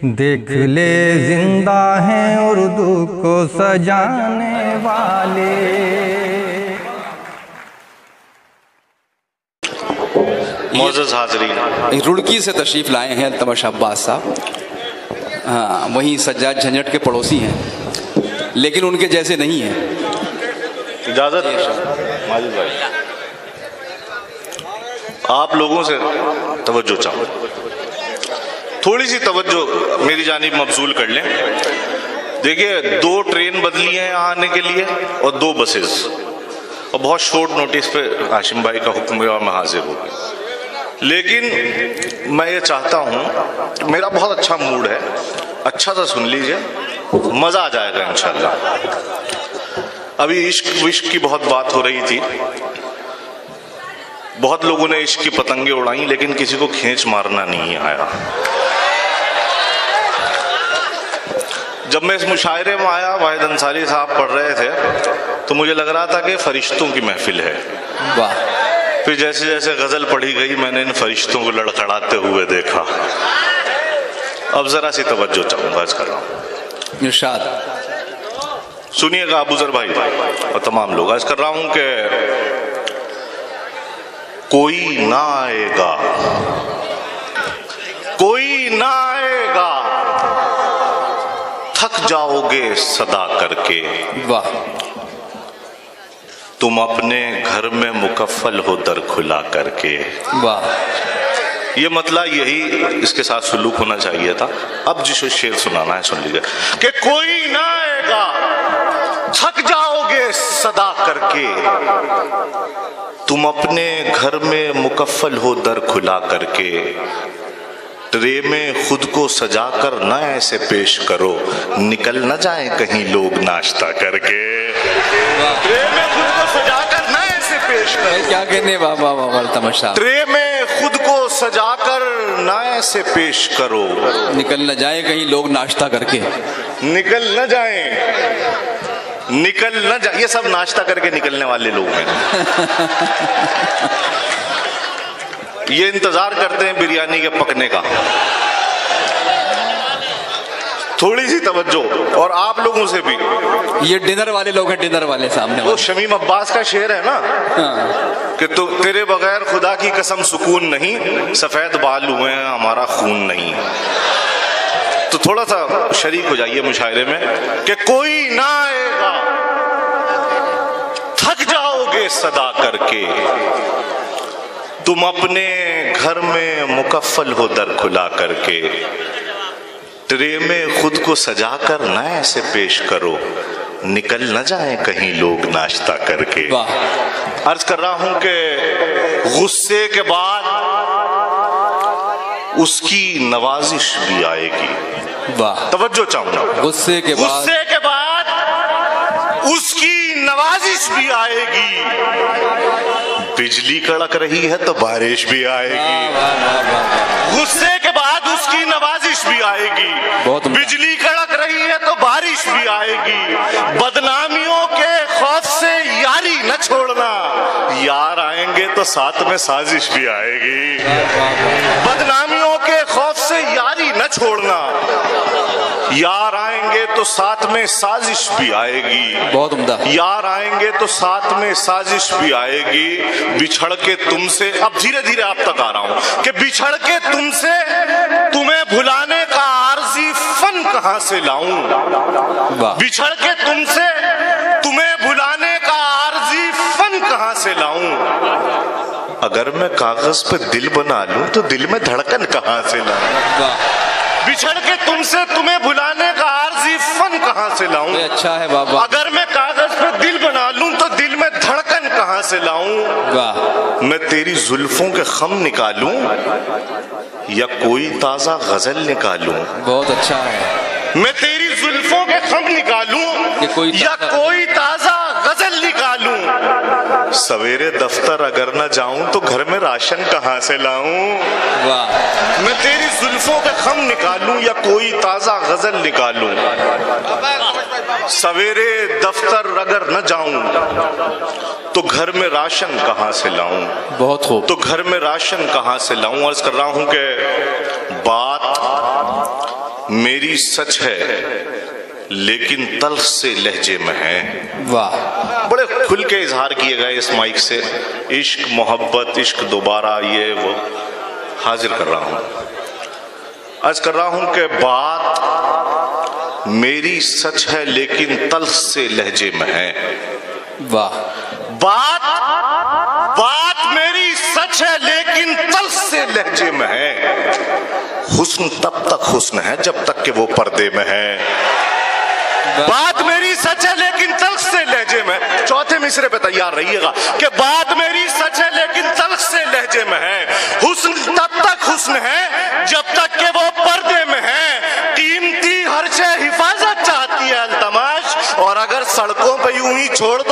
देख ले जिंदा हैं उर्दू को सजाने वाले। मोअज़्ज़ज़ हाज़रीन, रुड़की से तशरीफ़ लाए हैं अल्तमश अब्बास साहब। हाँ, वहीं सज्जाद झंझट के पड़ोसी हैं, लेकिन उनके जैसे नहीं हैं। इजाज़त माजिद भाई, आप लोगों से तवज्जो चाहूँ, थोड़ी सी तवज्जो मेरी जानिब मबसूल कर लें। देखिए, 2 ट्रेन बदली हैं यहाँ आने के लिए और 2 बसेस, और बहुत शॉर्ट नोटिस पे हाशिम भाई का हुक्म हुआ, मैं हाजिर हो गया। लेकिन मैं ये चाहता हूँ, मेरा बहुत अच्छा मूड है, अच्छा सा सुन लीजिए, मज़ा आ जाएगा इंशाल्लाह। अभी इश्क विश्क की बहुत बात हो रही थी, बहुत लोगों ने इश्क की पतंगे उड़ाई, लेकिन किसी को खींच मारना नहीं आया। जब मैं इस मुशायरे में आया, वाहिद अंसारी साहब पढ़ रहे थे, तो मुझे लग रहा था कि फरिश्तों की महफिल है। वाह। फिर जैसे जैसे गजल पढ़ी गई, मैंने इन फरिश्तों को लड़खड़ाते हुए देखा। अब जरा सी तवज्जो चाहूंगा, आज कर रहा हूँ, इरशाद सुनिएगा अबूजर भाई और तमाम लोग। आज कर रहा हूं कि कोई ना आएगा, कोई ना आएगा, थक जाओगे सदा करके। वाह। तुम अपने घर में मुकफ्फल हो दर खुला करके। वाह। ये मतलब यही इसके साथ सुलूक होना चाहिए था। अब जिस शेर सुनाना है सुन लीजिए कि कोई ना आएगा, थक जाओगे सदा करके, तुम अपने घर में मुकफ्फल हो दर खुला करके। ट्रे में खुद को सजाकर न ऐसे पेश करो, निकल न जाए कहीं लोग नाश्ता करके। ट्रे में खुद को सजाकर न ऐसे पेश करो, क्या कहने, वाह वाह वाह तमाशा। ट्रे में खुद को सजाकर न ऐसे पेश करो, निकल न जाए कहीं लोग नाश्ता करके। निकल न जाए, निकल न जाए, ये सब नाश्ता करके निकलने वाले लोग हैं। ये इंतजार करते हैं बिरयानी के पकने का। थोड़ी सी तवज्जो, और आप लोगों से भी। ये डिनर वाले लोग हैं, डिनर वाले सामने। वो शमीम अब्बास का शेर है ना, हाँ। कि तो तेरे बगैर खुदा की कसम सुकून नहीं, सफेद बाल हुए हैं हमारा खून नहीं। तो थोड़ा सा शरीक हो जाइए मुशायरे में कि कोई ना आएगा, थक जाओगे सदा करके, तुम अपने घर में मुकफ्फल हो दर खुला करके। ट्रे में खुद को सजाकर न ऐसे पेश करो, निकल न जाए कहीं लोग नाश्ता करके। अर्ज कर रहा हूं कि गुस्से के बाद उसकी नवाजिश भी आएगी। वाह। तवज्जो चाहूंगा, गुस्से के बाद उसकी नवाजिश भी आएगी। बिजली कड़क रही है तो बारिश भी आएगी। गुस्से के बाद उसकी नवाजिश भी आएगी। बिजली कड़क रही है तो बारिश भी आएगी। बदनामियों के खौफ से यारी न छोड़ना, यार आएंगे तो साथ में साजिश भी आएगी। बदनामियों के खौफ से यारी न छोड़ना, यार आएंगे तो साथ में साजिश भी आएगी। बहुत उम्दा। यार आएंगे तो साथ में साजिश भी आएगी। बिछड़ के तुमसे, अब धीरे धीरे आप तक आ रहा हूं, कि बिछड़ के तुमसे तुम्हें भुलाने का आरजी फन कहां से लाऊं। बिछड़ के तुमसे तुम्हें भुलाने का आरजी फन कहां से लाऊं। अगर मैं कागज पे दिल बना लूं तो दिल में धड़कन कहां से लाऊं। बिछड़ के तुमसे तुम्हें भुलाने का आरजी फन कहां से लाऊं। अच्छा है बाबा। अगर मैं कागज पे दिल बना लूं तो दिल में धड़कन कहां से लाऊं। वाह। मैं तेरी जुल्फों के खम निकालूं या कोई ताजा गजल निकालूं। बहुत अच्छा है। मैं तेरी जुल्फों के खम निकालूं या कोई ताजा गजल निकालूं। सवेरे दफ्तर अगर न जाऊं तो घर में राशन कहां से लाऊं। वाह। मैं तेरी जुल्फों के खम निकालूं या कोई ताजा गजल निकालूं। सवेरे दफ्तर अगर न जाऊं तो घर में राशन कहां से लाऊं। बहुत खूब। तो घर में राशन कहां से लाऊं। अर्ज कर रहा हूं कि बात मेरी सच है लेकिन तल्ख से लहजे में है। वाह, बड़े खुल के इजहार किए गए इस माइक से। इश्क, मोहब्बत, इश्क दोबारा, ये वो हाजिर कर रहा हूं, अर्ज कर रहा हूं कि बात मेरी सच है लेकिन तल्ख से लहजे में है। वाह, बात मेरी सच है लेकिन तल्ख से लहजे में है। हुस्न तब तक हुस्न है जब तक कि वो पर्दे में है। बात मेरी सच है लेकिन तल्ख से लहजे में। चौथे मिसरे पे तैयार रहिएगा कि बात मेरी सच है लेकिन तल्ख से लहजे में है। हुस्न तब तक हुस्न है जब तक कि वो पर्दे में है। कीमती हर शय हिफाजत चाहती है अल्तमाश, और अगर सड़कों पे यूं ही छोड़